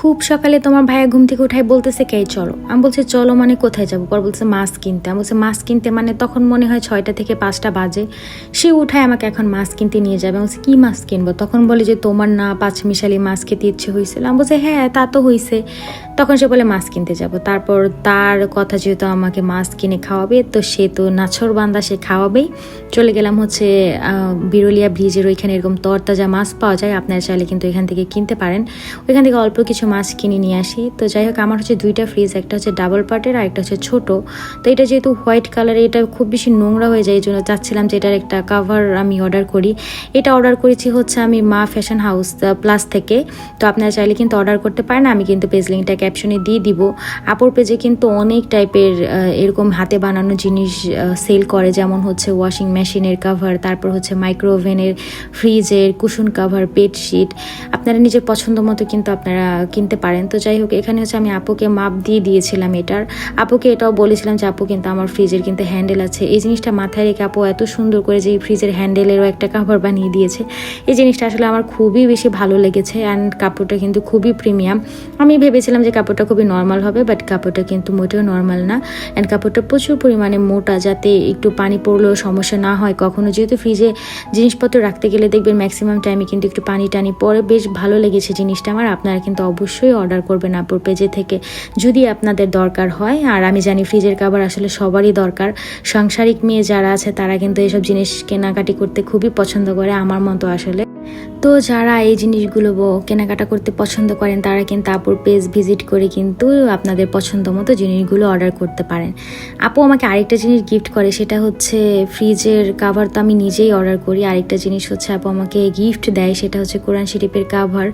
খুব সকালে তোমার ভাইয়া ঘুম থেকে উঠাই বলতেছে কে চলো। আমি বলছি চলো মানে কোথায় যাবো? পর বলছে মাছ কিনতে। আমি বলছি মাছ কিনতে মানে? তখন মনে হয় 6টা থেকে 5টা বাজে। সে উঠায় আমাকে এখন মাছ কিনতে নিয়ে যাবে। আমি বলছি কী মাছ কিনবো? তখন বলে যে তোমার না পাঁচমিশালি মাছ খেতে ইচ্ছে হয়েছিল। আমি বলছি হ্যাঁ তা তো হয়েছে। তখন সে বলে মাছ কিনতে যাব। তারপর তার কথা যেহেতু আমাকে মাছ কিনে খাওয়াবে, তো সে তো নাছর বান্দা, সে খাওয়াবেই। চলে গেলাম হচ্ছে বিরুলিয়া ব্রিজের ওইখানে এরকম তরতাজা মাছ পাওয়া যায়, আপনারা চাইলে কিন্তু এখান থেকে কিনতে পারেন। ওইখান থেকে অল্প কিছু মাছ কিনে নিয়ে আসি। তো যাই হোক, আমার হচ্ছে 2টা ফ্রিজ, একটা হচ্ছে ডাবল পার্টের আর একটা হচ্ছে ছোট। তো এটা যেহেতু হোয়াইট কালার, এটা খুব বেশি নোংরা হয়ে যায়, এই জন্য চাচ্ছিলাম যে এটার একটা কাভার আমি অর্ডার করি। এটা অর্ডার করেছি হচ্ছে আমি মা ফ্যাশন হাউস প্লাস থেকে। তো আপনারা চাইলে কিন্তু অর্ডার করতে পারেন, আমি কিন্তু পেজ লিঙ্কটা ক্যাপশনে দিয়ে দিব। আপুর পেজে কিন্তু অনেক টাইপের এরকম হাতে বানানো জিনিস সেল করে, যেমন হচ্ছে ওয়াশিং মেশিনের কাভার, তারপর হচ্ছে মাইক্রো ওভেনের, ফ্রিজের, কুশন কাভার, বেডশিট। আপনারা নিজের পছন্দ মতো কিন্তু আপনারা কিনতে পারেন। তো যাই হোক, এখানে হচ্ছে আমি আপুকে মাপ দিয়ে দিয়েছিলাম এটার। আপুকে এটাও বলেছিলাম যে আপু কিন্তু আমার ফ্রিজের কিন্তু হ্যান্ডেল আছে। এই জিনিসটা মাথায় রেখে আপু এত সুন্দর করে যে এই ফ্রিজের হ্যান্ডেলেরও একটা কাভার বানিয়ে দিয়েছে। এই জিনিসটা আসলে আমার খুবই বেশি ভালো লেগেছে। অ্যান্ড কাপড়টা কিন্তু খুবই প্রিমিয়াম। আমি ভেবেছিলাম যে কাপড়টা খুবই নর্মাল হবে, বাট কাপড়টা কিন্তু মোটেও নর্মাল না। অ্যান্ড কাপড়টা প্রচুর পরিমাণে মোটা, যাতে একটু পানি পড়লেও সমস্যা না হয় কখনো। যেহেতু ফ্রিজে জিনিসপত্র রাখতে গেলে দেখবেন ম্যাক্সিমাম টাইমে কিন্তু একটু পানি টানি পরে। বেশ ভালো লেগেছে জিনিসটা আমার। আপনারা কিন্তু অবশ্যই অর্ডার করবেন আপুর পেজে থেকে যদি আপনাদের দরকার হয়। আর আমি জানি ফ্রিজের কাভার আসলে সবারই দরকার। সাংসারিক মেয়ে যারা আছে তারা কিন্তু এইসব জিনিস কেনাকাটি করতে খুবই পছন্দ করে, আমার মতো আসলে। তো যারা এই জিনিসগুলো কেনাকাটা করতে পছন্দ করেন তারা কিন্তু আপুর পেজ ভিজিট করে কিন্তু আপনাদের পছন্দ মতো জিনিসগুলো অর্ডার করতে পারেন। আপু আমাকে আরেকটা জিনিস গিফট করে, সেটা হচ্ছে ফ্রিজের কাভার তো আমি নিজেই অর্ডার করি। আরেকটা জিনিস হচ্ছে আপু আমাকে গিফট দেয়, সেটা হচ্ছে কোরআন শরীফের কাভার।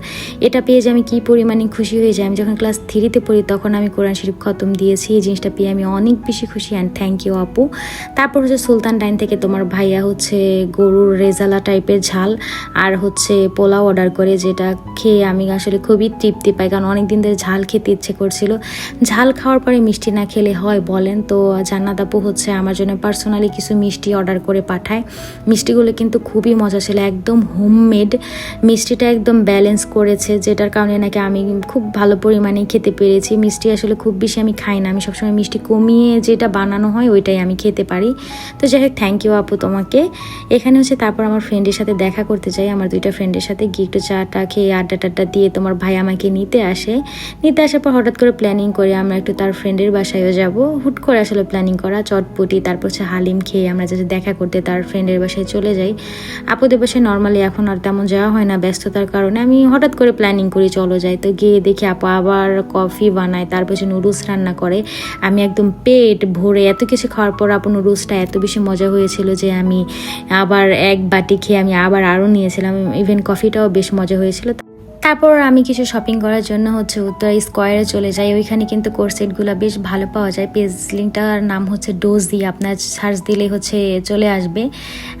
এটা পেয়ে যে আমি কী পরিমাণে খুশি হয়ে যাই। আমি যখন ক্লাস 3-তে পড়ি তখন আমি কোরআন শরীফ খতম দিয়েছি। এই জিনিসটা পেয়ে আমি অনেক বেশি খুশি। অ্যান্ড থ্যাংক ইউ আপু। তারপর হচ্ছে সুলতান ডাইন থেকে তোমার ভাইয়া হচ্ছে গরুর রেজালা টাইপের ঝাল আর হচ্ছে পোলাও অর্ডার করে, যেটা খেয়ে আমি আসলে খুবই তৃপ্তি পাই, কারণ অনেক দিন ধরে ঝাল খেতে ইচ্ছে করছিল। ঝাল খাওয়ার পরে মিষ্টি না খেলে হয় বলেন? তো জান্নাত আপু হচ্ছে আমার জন্য পার্সোনালি কিছু মিষ্টি অর্ডার করে পাঠায়। মিষ্টিগুলো কিন্তু খুবই মজা ছিল, একদম হোমমেড। মিষ্টিটা একদম ব্যালেন্স করেছে, যেটার কারণে নাকি আমি খুব ভালো পরিমাণে খেতে পেরেছি। মিষ্টি আসলে খুব বেশি আমি খাই না, আমি সবসময় মিষ্টি কমিয়ে যেটা বানানো হয় ওইটাই আমি খেতে পারি। তো যাই হোক, থ্যাংক ইউ আপু তোমাকে। এখানে হচ্ছে তারপর আমার ফ্রেন্ডের সাথে দেখা করতে যাই, আমার 2টা ফ্রেন্ডের সাথে গিয়ে একটু চাটা খেয়ে আড্ডা টাড্ডা দিয়ে তোমার ভাই আমাকে নিতে আসার পর হঠাৎ করে প্ল্যানিং করে আমরা একটু তার ফ্রেন্ডের বাসায়ও যাব। হুট করে আসলে প্ল্যানিং করা, চটপটি তারপর হচ্ছে হালিম খেয়ে আমরা যাতে দেখা করতে তার ফ্রেন্ডের বাসায় চলে যাই। আপুদের বাসায় নর্মালি এখন আর তেমন যাওয়া হয় না ব্যস্ততার কারণে, আমি হঠাৎ করে প্ল্যানিং করি চলো যাই। তো গিয়ে দেখি আপু আবার কফি বানায়, তারপর হচ্ছে নুডলস রান্না করে। আমি একদম পেট ভরে এত কিছু খাওয়ার পর আপু নুডলসটা এত বেশি মজা হয়েছিল যে আমি আবার এক বাটি খেয়ে আমি আবার আরও নিয়েছিলাম। ইভেন কফিটাও বেশ মজা হয়েছিল। তারপর আমি কিছু শপিং করার জন্য হচ্ছে উত্তরা স্কোয়ারে চলে যাই। ওইখানে কিন্তু কোর্সেটগুলো বেশ ভালো পাওয়া যায়। পেজ লিঙ্কটার নাম হচ্ছে ডোজি, আপনার সার্চ দিলে হচ্ছে চলে আসবে।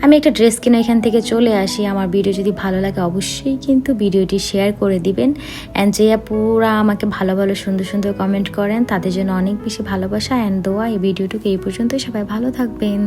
আমি একটা ড্রেস কিনে এখান থেকে চলে আসি। আমার ভিডিও যদি ভালো লাগে অবশ্যই কিন্তু ভিডিওটি শেয়ার করে দিবেন। অ্যান্ড যে আপুরা আমাকে ভালো ভালো সুন্দর সুন্দর কমেন্ট করেন তাদের জন্য অনেক বেশি ভালোবাসা অ্যান্ড দোয়া। এই ভিডিওটুকু এই পর্যন্তই, সবাই ভালো থাকবেন।